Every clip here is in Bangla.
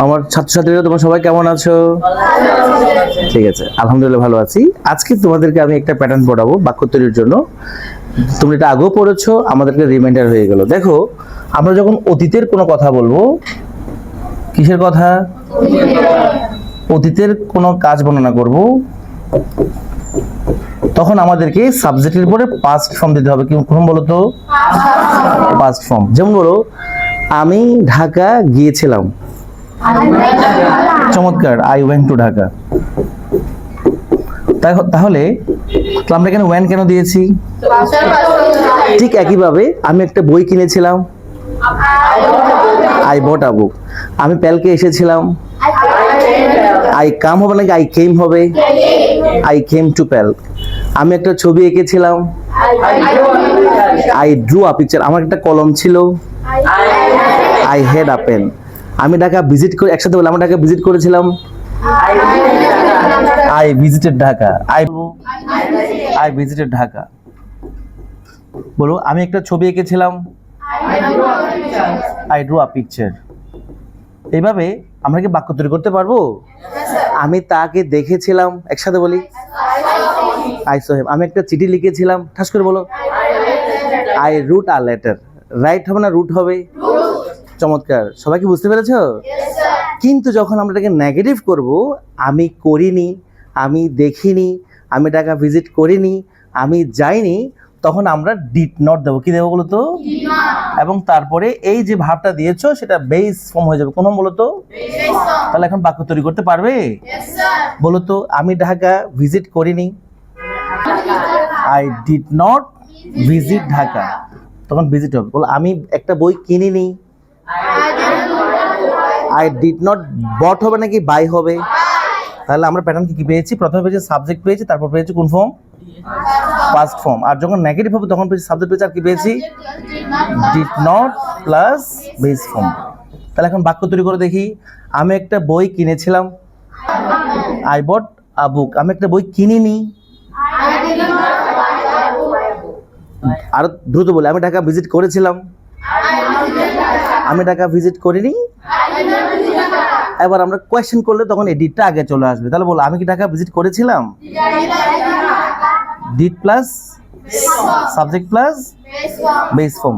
আমার ছাত্রছাত্রীরা তোমরা সবাই কেমন আছো? ঠিক আছে, আলহামদুলিল্লাহ ভালো আছি। আজকে তোমাদেরকে আমি একটা প্যাটার্ন পড়াবো বাক্য তৈরির জন্য। তুমি এটা আগেও পড়েছো, আমাদেরকে রিমাইন্ডার হয়ে গেল। দেখো, আমরা যখন অতীতের কোনো কথা বলবো, কিসের কথা? অতীতের কোনো কাজ বর্ণনা করব, তখন আমাদেরকে সাবজেক্টের পরে পাস্ট ফর্ম দিতে হবে। কোন বলো তো? Past form. যেমন বলো, আমি ঢাকা গিয়েছিলাম। চমৎকার, আই ওয়েন্ট টু ঢাকা। তাহলে আমরা এখানে ওয়েন কেন দিয়েছি? ঠিক একইভাবে আমি একটা বই কিনেছিলাম, আই বট আ বুক। আমি প্যালকে এসেছিলাম, আই কাম হবে নাকি আই কেম হবে? I came to Pal. আমি একটা ছবি এঁকেছিলাম, আই ড্রু আ পিকচার। আমার একটা কলম ছিল, আই হ্যাড আ পেন। আমি ঢাকা ভিজিট করে, একসাথে বলে, আমি ঢাকা ভিজিট করেছিলাম, I visited Dhaka. I visited Dhaka. বলো, আমি একটা ছবি এঁকেছিলাম, আই ড্রু আ পিকচার। এইভাবে আমরা কি বাক্য তৈরি করতে পারবো? আমি তাকে দেখেছিলাম, একসাথে বলি, আই সো হিম। আমি একটা চিঠি লিখেছিলাম, ঠাস করে বলো, I wrote a letter. Write হবে না রুট হবে? চমৎকার, সবাই কি বুঝতে পেরেছো? কিন্তু যখন আমরা এটাকে নেগেটিভ করব, আমি করিনি, আমি দেখিনি, আমি ঢাকা ভিজিট করিনি, আমি যাইনি, তখন আমরা ডিড নট দেবো। কি দেবো বলো তো? এবং তারপরে এই যে ভাবটা দিয়েছো সেটা বেস ফর্ম হয়ে যাবে। কোন বলো তো? তাহলে এখন বাক্য তৈরি করতে পারবে? বলো তো, আমি ঢাকা ভিজিট করিনি, I did not visit Dhaka. তখন ভিজিট হবে। বলো, আমি একটা বই কিনিনি, আই ডিড নট বট হবে নাকি বাই হবে? তাহলে আমরা প্যাটার্ন কি পেয়েছি? প্রথমে পেয়েছি সাবজেক্ট পেয়েছি, তারপর পেয়েছি কোন ফর্ম? Past form. আর যখন নেগেটিভ হবে তখন পেয়েছি সাবজেক্ট পেয়েছি, আর কি পেয়েছি? Did not plus base form. তাহলে এখন বাক্য তৈরি করে দেখি। আমি একটা বই কিনেছিলাম, আই বট আ বুক। আমি একটা বই কিনিনি, আরো দ্রুত বলে, আমি ঢাকা ভিজিট করেছিলাম, আমি ঢাকা ভিজিট করিনি। এবার আমরা কোয়েশ্চেন করলে তখন এই ডিডটা আগে চলে আসবে। তাহলে বলো, আমি কি ঢাকা ভিজিট করেছিলাম? Did plus subject plus base form.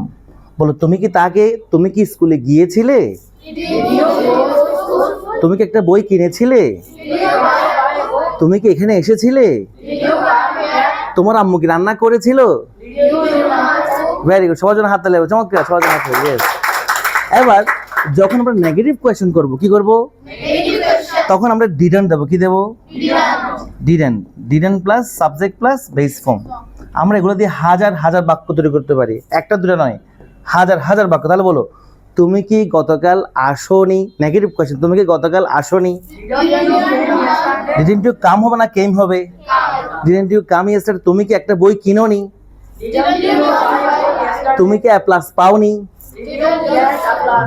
বলো, তুমি কি স্কুলে গিয়েছিলে? তুমি কি একটা বই কিনেছিলে? তুমি কি এখানে এসেছিলে? তোমার আম্মু কি রান্না করেছিল? ভেরি গুড, সবার জন্য হাত তালি হবে। চমৎকার, সবার জন্য হাত তালি। ইয়েস। এবার যখন আমরা নেগেটিভ কোয়েশ্চেন করব, কি করব? তখন আমরা ডিডন্ট দেবো। কি দেবো? Didn't plus subject plus base form. আমরা এগুলো দিয়ে হাজার হাজার বাক্য তৈরি করতে পারি, একটা দুটো নয়, হাজার হাজার বাক্য। তাহলে বলো, তুমি কি গতকাল আসোনি? নেগেটিভ কোয়েশ্চেন, তুমি কি গতকাল আসোনি? ডিডন্ট ইউ কাম হবে না কেম হবে? Didn't you come yesterday. তুমি কি একটা বই কিনোনি? তুমি কি এ প্লাস পাওনি?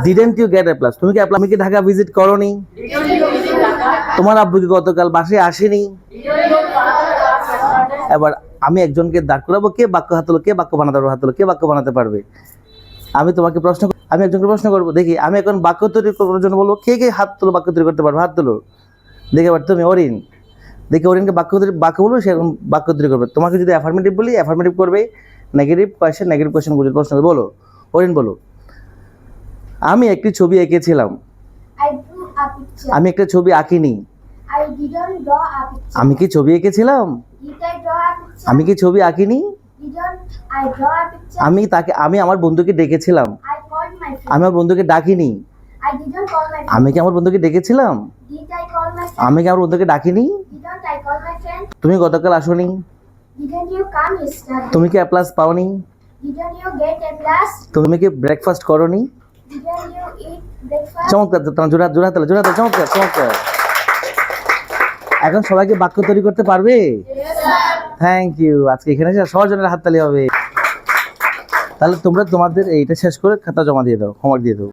Didn't you get A plus. তুমি কি ঢাকা ভিজিট করোনি? তোমার আব্বু কি গতকাল বাসায় আসেনি? এবার আমি একজনকে দাঁড় করাবো, কে বাক্য হাত তোলো, কে বাক্য বানাতে পারবে? হাত তোলো, কে বাক্য বানাতে পারবে? আমি একজনকে প্রশ্ন করবো, দেখি আমি এখন বাক্য তৈরি করার জন্য বলবো, কে কে হাত তোলো, বাক্য তৈরি করতে পারবে? হাত তোলো, দেখে। এবার তুমি অরিন, দেখি অরিনকে বাক্য বলবো, সে এখন বাক্য তৈরি করবে। তোমাকে যদি অ্যাফার্মেটিভ বলি, অ্যাফার্মেটিভ করবে। নেগেটিভ কোয়েশ্চেন বুঝে প্রশ্ন করবে। বলো, অরিন বলো, আমি একটি ছবি এঁকেছিলাম, আমি একটা ছবি আঁকিনি। আমি কি ছবি এঁকেছিলাম? আমি কি ছবি আঁকিনি? আমি আমার বন্ধুকে ডেকেছিলাম, আমি আমার বন্ধুকে ডাকিনি। আমি কি আমার বন্ধুকে ডেকেছিলাম? আমি কি আমার বন্ধুকে ডাকিনি? তুমি গতকাল আসোনি? তুমি কি এ প্লাস পাওনি? তুমি কি ব্রেকফাস্ট করোনি? চমৎকার, জোড়া তালে। চমৎকার। এখন সবাইকে বাক্য তৈরি করতে পারবে? Thank you. আজকে এখানে সবার জন্য হাততালি হবে। তাহলে তোমরা তোমাদের এইটা শেষ করে খাতা জমা দিয়ে দাও, হোমওয়ার্ক দিয়ে দাও।